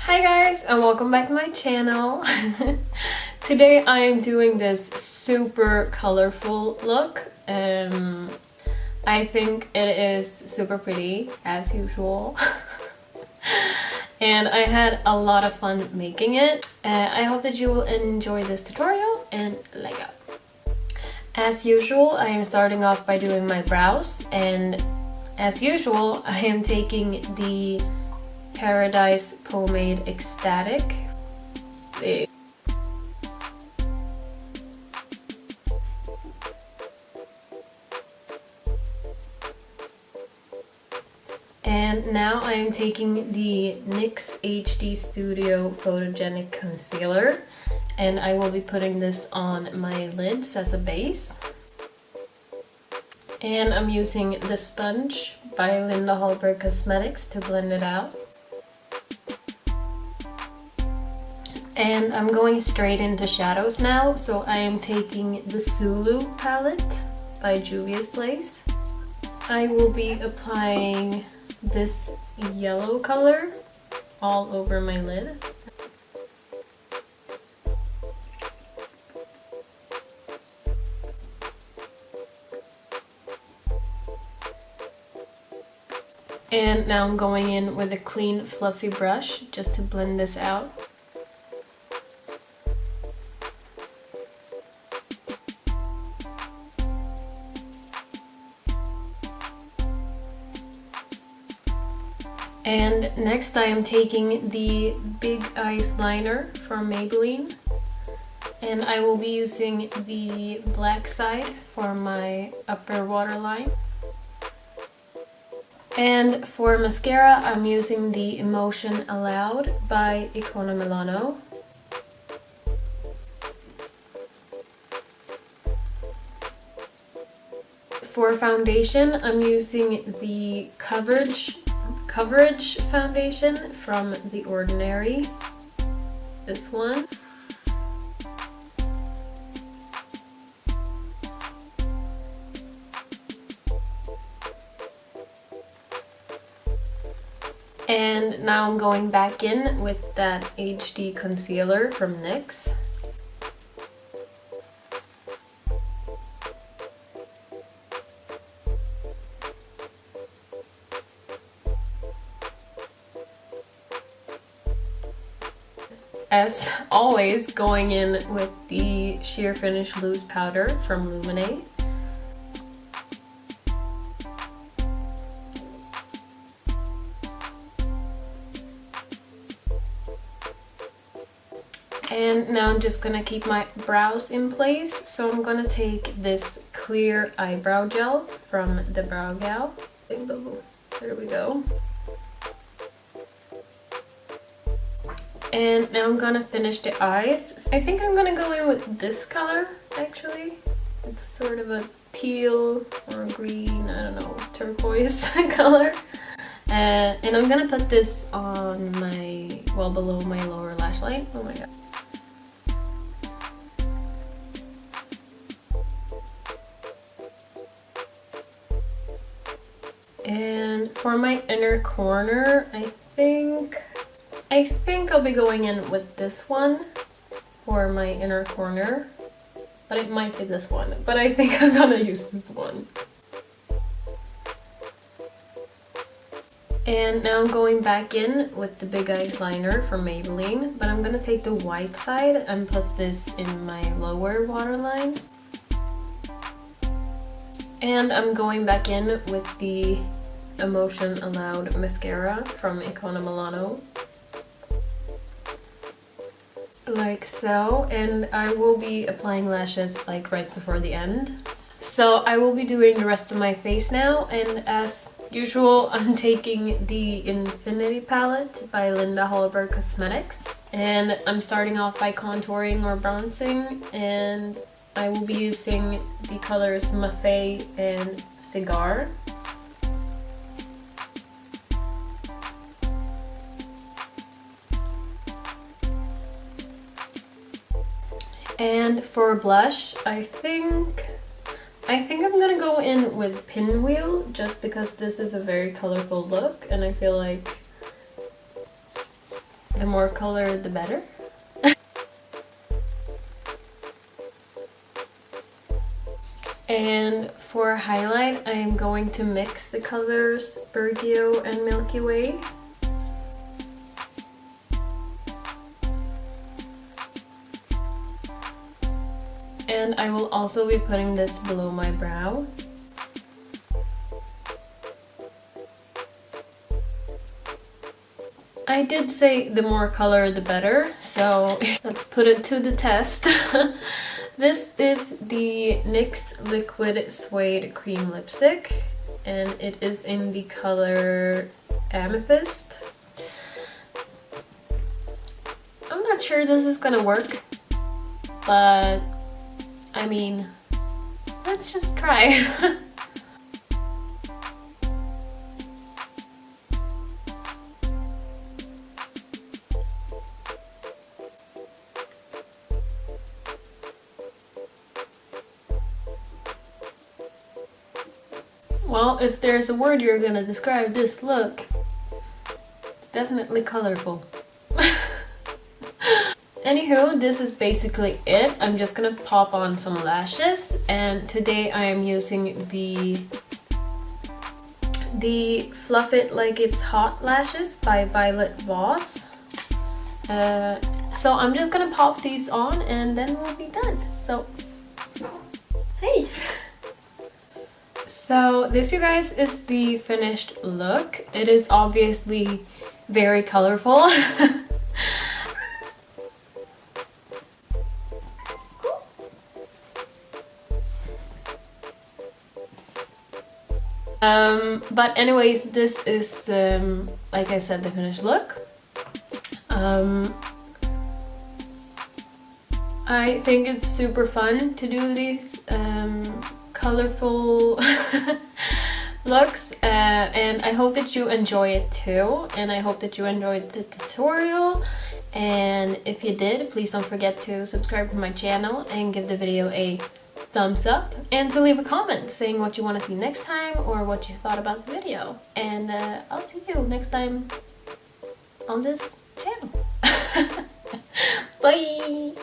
Hi guys, and welcome back to my channel. Today I am doing this super colorful look. I think it is super pretty as usual. And I had a lot of fun making it. I hope that you will enjoy this tutorial and like it. As usual, I am starting off by doing my brows, and as usual I am taking the Paradise Pomade Extatic. And now I am taking the NYX HD Studio Photogenic Concealer, and I will be putting this on my lids as a base. And I'm using the sponge by Hallberg Cosmetics to blend it out. And I'm going straight into shadows now, so I am taking the Zulu palette by Juvia's Place. I will be applying this yellow color all over my lid. And now I'm going in with a clean fluffy brush just to blend this out. And next I am taking the Big Eyes liner from Maybelline, and I will be using the black side for my upper waterline. And for mascara I'm using the Emotion Allowed by Icona Milano. For foundation I'm using the Coverage foundation from The Ordinary, this one. And now I'm going back in with that HD concealer from NYX. As always, going in with the Sheer Finish Loose Powder from Lumene. And now I'm just gonna keep my brows in place, so I'm gonna take this clear eyebrow gel from the Browgal. There we go. And now I'm gonna finish the eyes. I think I'm gonna go in with this color, actually. It's sort of a teal or green, I don't know, turquoise color. And I'm gonna put this on my, well, below my lower lash line. Oh my god. And for my inner corner, I think I'll be going in with this one for my inner corner, but it might be this one, but I think I'm gonna use this one. And now I'm going back in with the Big Eyes liner from Maybelline, but I'm gonna take the white side and put this in my lower waterline. And I'm going back in with the Emotion Allowed mascara from Icona Milano. Like so, and I will be applying lashes like right before the end. So I will be doing the rest of my face now, and as usual I'm taking the Infinity palette by Hallberg Cosmetics, and I'm starting off by contouring or bronzing, and I will be using the colors Maffei and Cigar. And for blush, I think I'm gonna go in with Pinwheel, just because this is a very colorful look and I feel like The more color, the better. And for highlight, I am going to mix the colors Burgio and Milky Way. And I will also be putting this below my brow. I did say the more color the better, so let's put it to the test. This is the NYX Liquid Suede Cream Lipstick, and it is in the color Amethyst. I'm not sure this is gonna work, but I mean, let's just try. Well, if there's a word you're gonna describe this look, it's definitely colorful. Anywho, this is basically it. I'm just gonna pop on some lashes, and today I am using the Fluff It Like It's Hot lashes by Voss. So I'm just gonna pop these on and then we'll be done. So, hey! So this, you guys, is the finished look. It is obviously very colorful. But anyways, this is, like I said, the finished look. I think it's super fun to do these colorful looks, and I hope that you enjoy it too, and I hope that you enjoyed the tutorial. And if you did, please don't forget to subscribe to my channel and give the video a thumbs up, and to leave a comment saying what you want to see next time or what you thought about the video. And I'll see you next time on this channel. Bye!